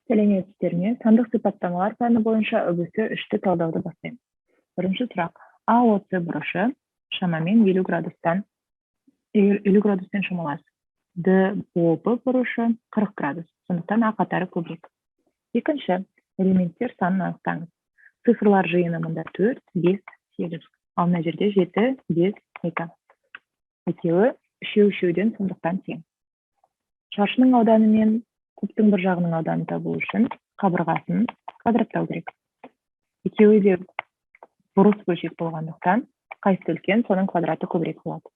Сәлеметсіздер ме? Сандық сипаттамалар пәні бойынша үгісі үшті талдауды бастаймыз. Бірінші сұрақ. АОЦ бұрышы шамамен 50 градустен шамалас. ДОП бұрышы 40 градус. Сондықтан А қатары көбірек. Екінші. Элементтер санын анықтаңыз. Цифрлар жиыны мұнда 4, 5, 8. Ал мына жерде 7, 5, 2. Екеуі үшеуден сондықтан тең. Шаршының ауданы мен кубтың бір жағының ауданын табу үшін қабырғасын квадраттау керек. Екеуі де бұрыс бөлшек болғандықтан, қайсысы үлкен, соның квадраты көбірек болады.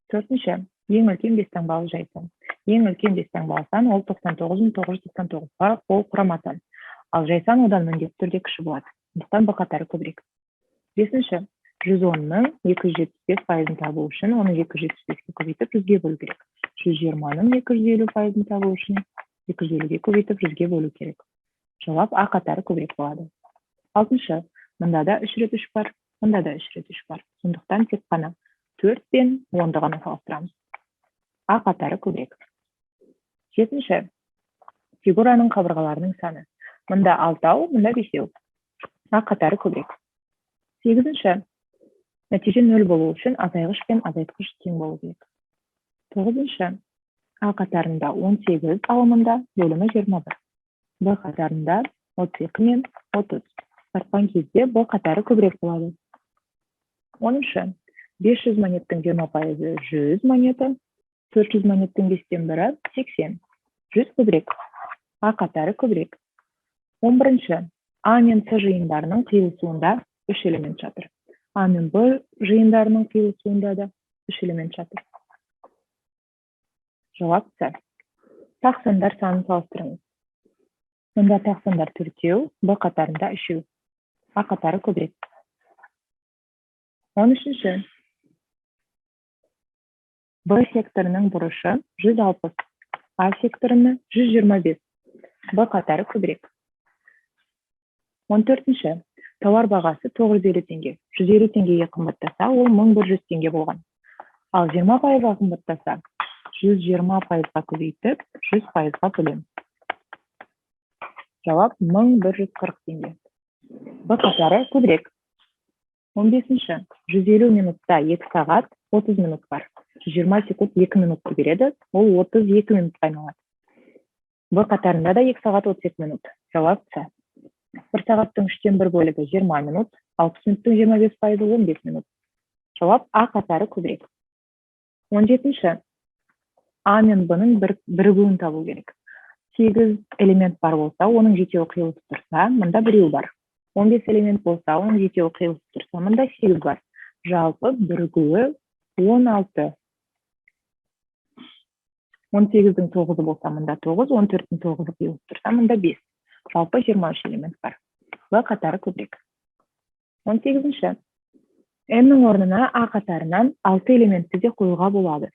Төртінші. Ең үлкен 5 таңбалы жайсан. Ең үлкен 5 таңбалы сан ол 99,999-ға қол құрамасан. Ал жайсан одан міндетті түрде кіші болады. Сондықтан Б қатары көбірек. Бесінші. 110-ның 275%-ын табу үшін оны 275-ке көбейтіп 100-ге бөлу керек. 120-ның 250%-ын табу үшін 250-ге көбейтіп 100-ге бөлу керек. Жауап А қатары көбірек болады. Алтыншы. Мұнда да 3 рет 3 бар, мұнда да 3 рет 3 бар. Сондықтан тек қана 4 пен 10-ды ғана салыстырамыз. А қатары көбірек. Жетінші. Фигураның қабырғаларының саны. Мұнда 6, мұнда 5. А қатары көбірек. Сегізінші. Нәтиже 0 болу үшін азайғыш пен азайтқыш тең болу керек. Тоғызыншы. А қатарында 18 алымында бөлімі 21. Б қатарында 32 мен 30. Қысқартқан кезде Б қатары көбірек болады. 10-шы. 500 монеттің 20% 100 монета, 400 монеттің 5-тен бірі 80. 100 көбірек. А қатары көбірек. 11-шы. А мен С жиындарының қиылысуында 3 элемент жатыр. А мен Б жиындарының қиылысуында да 3 элемент жатыр. Жауап С. Тақ сандар санын салыстырыңыз. Мұнда тақ сандар 4, Б қатарында 3. А қатары көбірек. 13-ші. Б секторының бұрышы 160, А секторыны 125. Б қатары көбірек. 14-ші. Тауар бағасы 950 теңге. 150 теңгеге қымбаттаса, ол 1100 теңге болған. Ал 20%-ға қымбаттаса, 120%-ға көбейтіп, 100%-ға бөлеміз. Жауап 1140 теңге. Б қатары көбірек. 15-ші. 150 минутта 2 сағат 30 минут бар. 120 секунд 2 минутты береді, ол 32 минутқа айналады. Б қатарында да 2 сағат 32 минут. Жауап С. 1 сағаттың 3-тен 1 бөлігі 20 минут, 60 минуттың 25%-ы 15 минут. Жауап А қатары көбірек. 17-ші. А мен Б-ның бірігуін табу керек. 8 элемент бар болса, оның 7-еуі қиылысып тұрса, мұнда 1 бар. 15 элемент болса, оның 7-еуі қиылысып тұрса, мұнда 8 бар. Жалпы бірігуі 16. 18-дің 9-ы болса, мұнда 9, 14-дің 9-ы қиылысып тұрса, мұнда 5. Жалпы 23 элемент бар. Б қатары көбірек. 18-ші. Н-ның орнына А қатарынан 6 элементті де қоюға болады.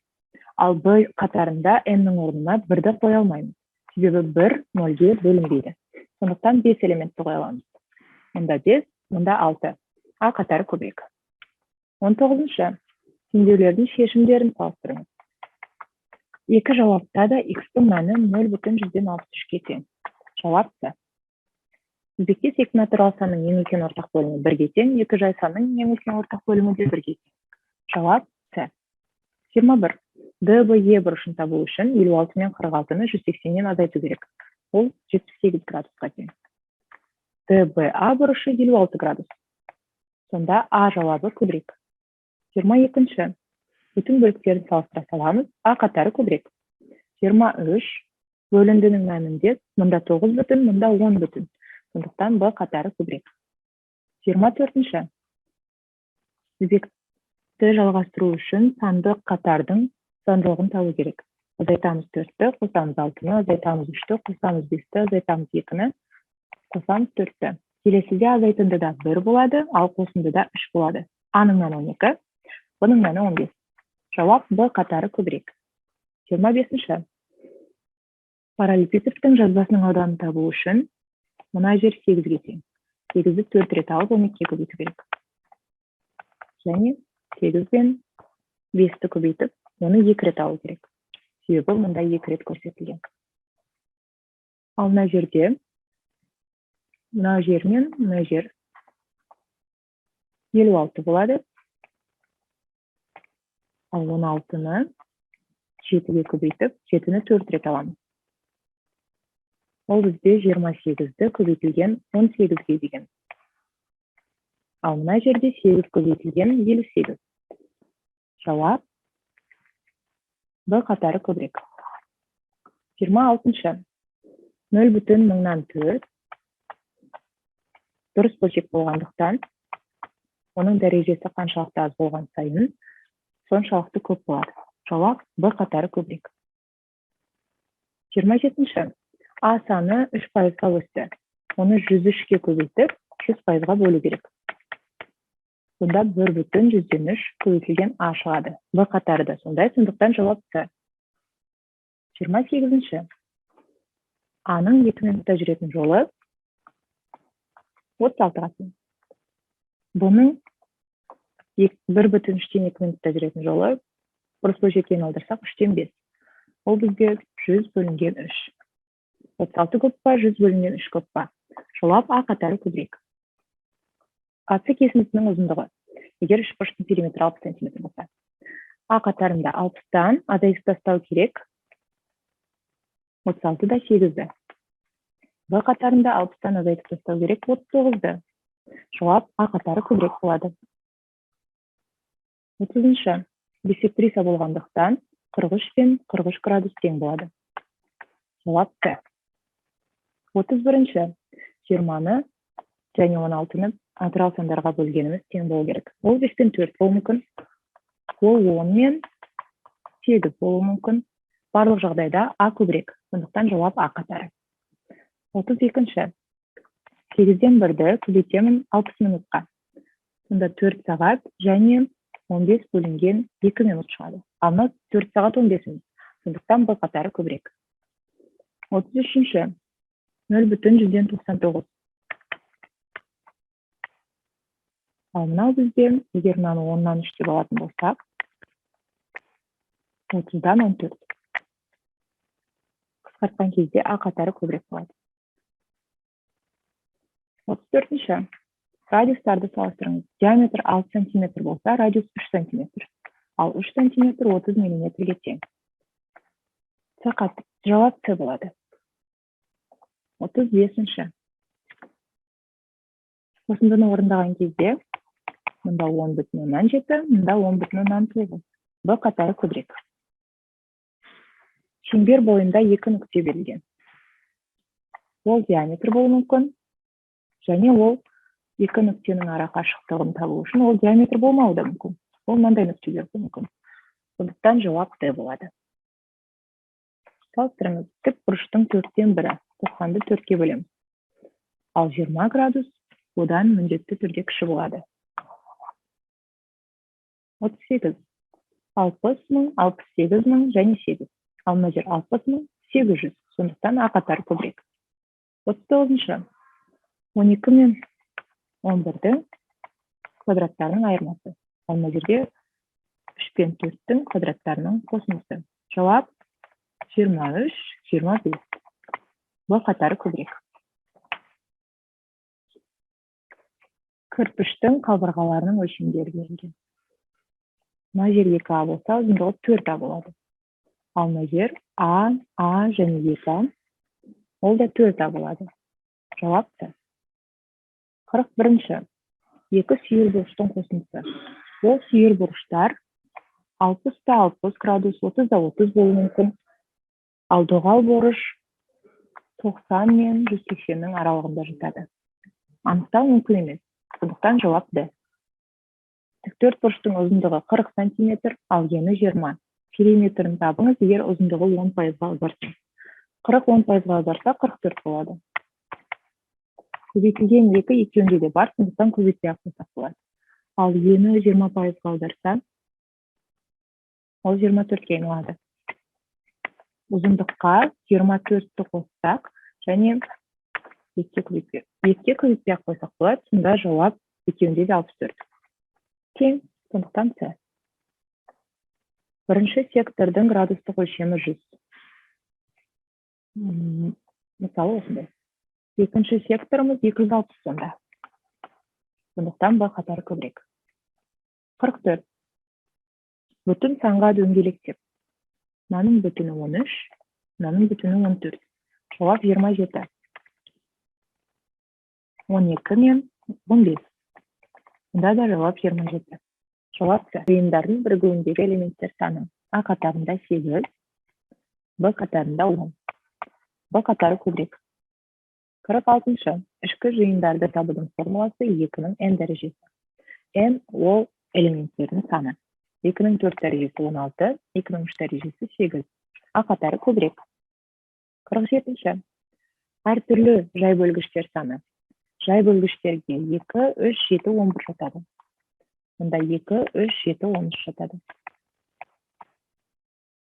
Ал Б қатарында Н-ның орнына 1-ді қоя алмаймыз. Себебі 1 0-ге бөлінбейді. Сондықтан 5 элементті қоя аламыз. Мұнда 5, мұнда 6. А қатары көбірек. 19-ші. Теңдеулердің шешімдерін салыстырыңыз. Екі жауапта да X-дің мәні 0,63-ге тең. Жауап С. Тізбекте тек натурал санның ең үлкен ортақ бөлімі 1-ге тең, екі жай санның ең үлкен ортақ бөлімі де 1-ге тең. Жауап С. 21. ДБЕ бұрышын табу үшін 56 мен 46-ны 180-нен азайту керек. Ол 78 градусқа тең. ДБА бұрышы 56 градус. Сонда А жауабы көбірек. 22-ші. Бүтін бөліктерін салыстыра саламыз, А қатары көбірек. 23 бөліндінің мәнінде мұнда 9 бүтін, мұнда 10 бүтін. Сондықтан Б қатары көбірек. 24-ші. Тізбекті жалғастыру үшін сандық қатардың заңдылығын табу керек. Азайтамыз 4-ті, қосамыз 6-ны, азайтамыз 3-ті, қосамыз 5-ті, азайтамыз 2-ні, қосамыз 4-ті. Келесіде азайтындыда 1 болады, ал қосындыда 3 болады. А-ның мәні 12, Б-ның мәні 15. Жауап Б қатары көбірек. 25-ші. Параллелепипедтің жазбасының ауданын табу үшін мына жер 8-ге тең. 8-ді 4 рет алып, 12-ге көбейту керек. Және 8 пен 5-ті көбейтіп, оны 2 рет алу керек. Себебі мұнда 2 рет көрсетілген. Ал мына жерде мына жер мен мына жер 56 болады. Ал 16-ны 7-ге көбейтіп, 7-ні 4 рет аламыз. Ол бізде 28-ді көбейтілген 18-ге деген. Ал мына жерде 8 көбейтілген 58. Жауап Б қатары көбірек. 26-шы. 0,4 дұрыс бөлшек болғандықтан, оның дәрежесі қаншалықты аз болған сайын, соншалықты көп болады. Жауап Б қатары көбірек. 27-шы. А саны 3%-ға өсті. Оны 103-ге көбейтіп, 100%-ға бөлу керек. Сонда 1,3 көбейтілген А шығады. Б қатары да сондай, сондықтан жауап С. 28-шы. А-ның 2 минутта жүретін жолы 36 тең. Бұның 1,3-тен 2 минутта жүретін жолы бұрыс бөлшекке айналдырсақ 3-тен 5. Ол бізге 100 бөлінген 3. 36 көп па, 100 бөлінген 3 көп па? Жауап А қатары көбірек. АС кесіндісінің ұзындығы. Егер үшбұрыштың периметрі 60 см болса. А қатарында 60-тан азайтып тастау керек 36-да 8-ді. Б қатарында 60-тан азайтып тастау керек 39-ді. Жауап А қатары көбірек болады. 30-шы. Бисектриса болғандықтан 43 пен 43 градус тең болады. Жауап С. 31-шы. 20-ны және 16-ны натурал сандарға бөлгеніміз тең болу керек. Ол 5 пен 4 болуы мүмкін. Ол 10 мен 8 болуы мүмкін. Барлық жағдайда А көбірек. Сондықтан жауап А қатары. 32-шы. 8-ден 1-ді көбейтемін 60 минутқа. Сонда 4 сағат және 15 бөлінген 2 минут шығады. Ал 4 сағат 15 минут. Сондықтан Б қатары көбірек. 33-шы. 0,199. Ал мынау бізде, егер мынаны 10-нан 3 деп алатын болсақ, 30-дан 14. Қысқартқан кезде А қатары көбірек болады. 34-шы. Радиустарды салыстырыңыз. Диаметр 6 см болса, радиус 3 см. Ал 3 см 30 мм-ге тең. Жауап С болады. 35-шы. Осындыны орындаған кезде, мұнда 10,7, мұнда 10,9. Б қатары көбірек. Шеңбер бойында 2 нүкте берілген. Ол диаметр болуы мүмкін, және ол 2 нүктенің ара қашықтығын табу үшін ол диаметр болмауы да мүмкін. Ол мынандай нүктелер болуы мүмкін. Сондықтан жауап Д болады. Салыстырыңыз. Тік бұрыштың 4-тен 1-і. 90-ды 4-ке бөлеміз. Ал 20 градус одан міндетті түрде кіші болады. 38. 60 мың, 68 мың және 8. Ал мына жер 60 мың, 800. Сондықтан А қатары көбірек. 39-шы. 12 мен 11-дің квадраттарының айырмасы. Ал мына жерге 3 пен 4-тің квадраттарының қосындысы. Жауап 23, 25. Б қатары көбірек. Кірпіштің қабырғаларының өлшемдері берілген. Мына жер 2А болса, ұзындығы 4А болады. Ал мына жер А және 2А, ол да 4А болады. Жауап С. 41-шы. 2 сүйір бұрыштың қосындысы. Ол сүйір бұрыштар 60-та 60 градус, 30-да 30 болуы мүмкін. Ал доғал бұрыш 90 мен 180-нің аралығында жатады. Анықтау мүмкін емес. Сондықтан жауап Д. Тіктөрт бұрыштың ұзындығы 40 см, ал ені 20. Периметрін табыңыз, егер ұзындығы 10%-ға ұзарса. 40-10%-ға ұзарса 44 болады. Көбейтілген 2 екеуінде де бар, сондықтан көбейтпей қойсақ болады. Ал ені 20%-ға ұзарса, ол 24-ке айналады. Ұзындыққа 24-ті қоссақ, және 2-ке көбейтпей қойсақ болады, сонда жауап екеуінде де 64. Тең, сондықтан С. Бірінші сектордың градустық өлшемі 100. Мысалы осындай. Екінші секторымыз 260 сонда. Сондықтан Б қатары көбірек. 44. Бүтін санға дөңгелектеп. Мынаның бүтіні 13, мынаның бүтіні 14. Жауап 27. 12 мен 15. Мұнда да жауап 27. Жауап С. Жиындардың бірігуіндегі элементтер саны. А қатарында 8, Б қатарында 10. Б қатары көбірек. 46. Ішкі жиындарды табудың формуласы 2-нің n дәрежесі. n ол элементтердің саны. 2-нің 4 дәрежесі 16, 2-нің 3 дәрежесі 8. А қатары көбірек. 47. Әртүрлі жай бөлгіштер саны. Жай бөлгіштерге 2, 3, 7, 11 жатады. Мұнда 2, 3, 7, 13 жатады.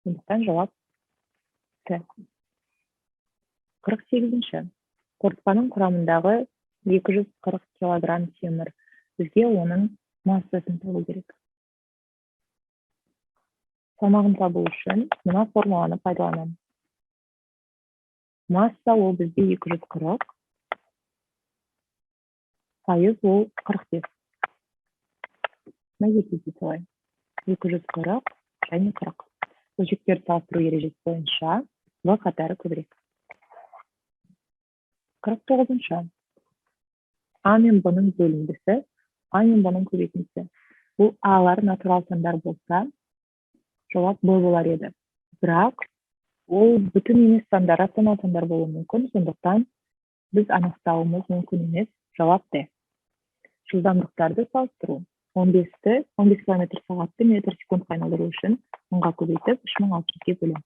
Сондықтан жауап С. 48. Қорытпаның құрамындағы 240 килограмм темір. Бізге оның массасын табу керек. Салмағын табу үшін мына формуланы пайдаланамыз. Масса ол бізде 240, пайыз ол 45. Мәйетесі солай. 240 және 40. Бөлшектерді салыстыру ережесі бойынша В қатары көбірек. 49. А мен Б-ның бөліндісі, А мен Б-ның көбейтіндісі. Бұл А-лар натурал сандар болса, жауап Б болар еді. Бірақ ол бүтін емес сандар, рационал сандар болуы мүмкін, сондықтан біз анықтауымыз мүмкін емес. Жауап Д. Жылдамдықтарды салыстыру. 15 км сағатты метр секундқа айналдыру үшін 1000-ға көбейтіп 3600-ге бөлем.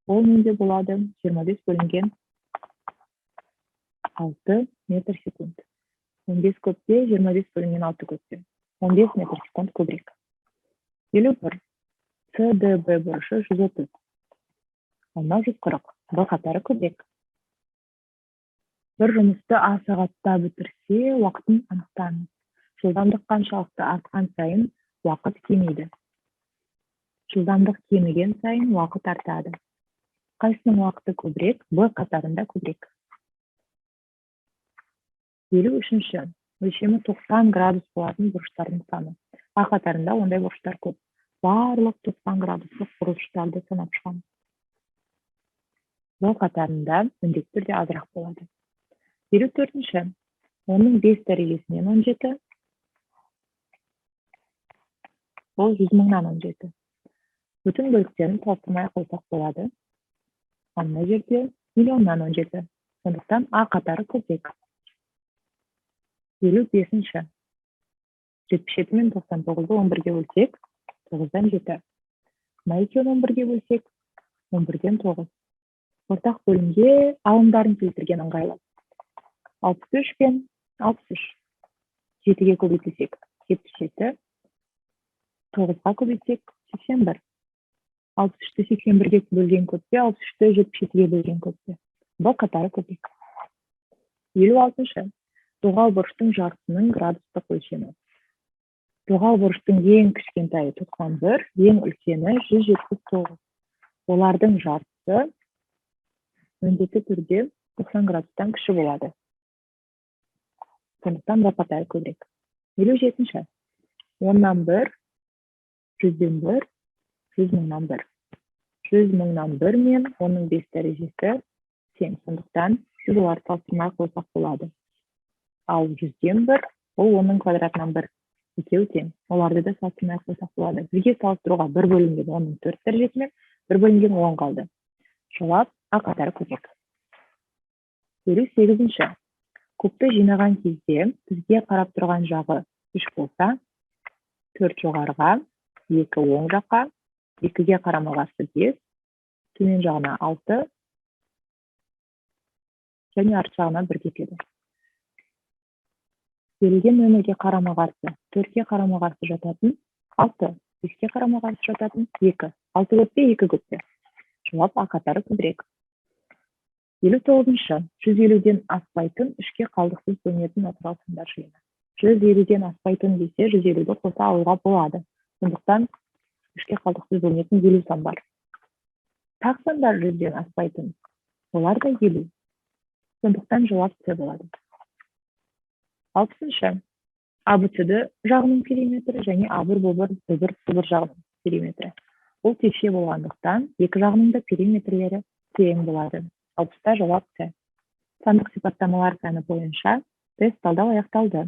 Ол менде болады 25 бөлінген 6 метр секунд. 15 көпте, 25 бөлінген 6 көпте. 15 метр секунд көбірек. 51. СДБ бұрышы 130. Онда 140. Б қатары көбірек. Бір жұмысты А сағатта бітірсе, уақытын анықтаңыз. Жылдамдық қаншалықты артқан сайын уақыт кемейді. Жылдамдық кеміген сайын уақыт артады. Қайсының уақыты көбірек? Б қатарында көбірек. 53. Өлшемі 90 градус болатын бұрыштардың саны. А қатарында ондай бұрыштар көп. Барлық 90 градустық бұрыштарды санап шығамыз. Б қатарында міндетті түрде азырақ болады. 54. Оның 5 дәрежесінен 17. Ол 100.000-нан 17. Бүтін бөліктерін салыстырмай қойсақ болады. Ана жерде миллионнан 17. Сондықтан А қатары көбірек. 55. 77 мен 99-ды 11-ге бөлсек, 9-дан 7. Мына екеуін 11-ге бөлсек, 11-ден 9. Ортақ бөлімге алымдарын келтірген ыңғайлы. 63 пен 63. 7-ге көбейтілсек, 77. 9-ға көбейтсек, 81. 63-ті 81-ге бөлген көпте, 63-ті 77-ге бөлген көпте. Б қатары көбірек. 56. Доғал бұрыштың жартысының градустық өлшемі. Доғал бұрыштың ең кішкентайы 91, ең үлкені 179. Олардың жартысы міндетті түрде 90 градустан кіші болады. Сондықтан Б қатары көбірек. 57. 10-нан 1, 100-ден 1, 100.000-нан 1. 100.000-нан 1 мен оның 5 дәрежесі 10. Сондықтан біз оларды салыстырмай қойсақ болады. Ал 100-ден 1, ол оның квадратынан 1. Екеуі тең. Оларды да салыстырмай қойсақ болады. Бізге салыстыруға 1 бөлінген 10-ның 4 дәрежесімен 1 бөлінген 10 қалды. Жауап А қатары көбірек. 58. Көпті жинаған кезде бізге қарап тұрған жағы 3 болса, 4 жоғарыға, 2 оң жаққа, 2-ге қарама-қарсы 5, төмен жағына 6, және арт жағына 1 кетеді. Берілген нөмірге қарама-қарсы, 4-ге қарама-қарсы жататын 6, 5-ке қарама-қарсы жататын 2. 6 көпте, 2 көпте. Жауап А қатары көбірек. 59. 150-ден аспайтын 3-ке қалдықсыз бөлінетін натурал сандар жиыны. 150-ден аспайтын десе, 150-ді қоса алуға болады. Сондықтан 3-ке қалдықсыз бөлінетін 50 сан бар. Тақ сандар 100-ден аспайтын. Олар да 50. Сондықтан жауап С болады. 60-шы. ABCD жағының периметрі және A1 B1 С1 жағының периметрі. Бұл текше болғандықтан, екі жағының да периметрлері тең болады. 60-та жауап С. Сандық сипаттамалар пәні бойынша тест талдау аяқталды.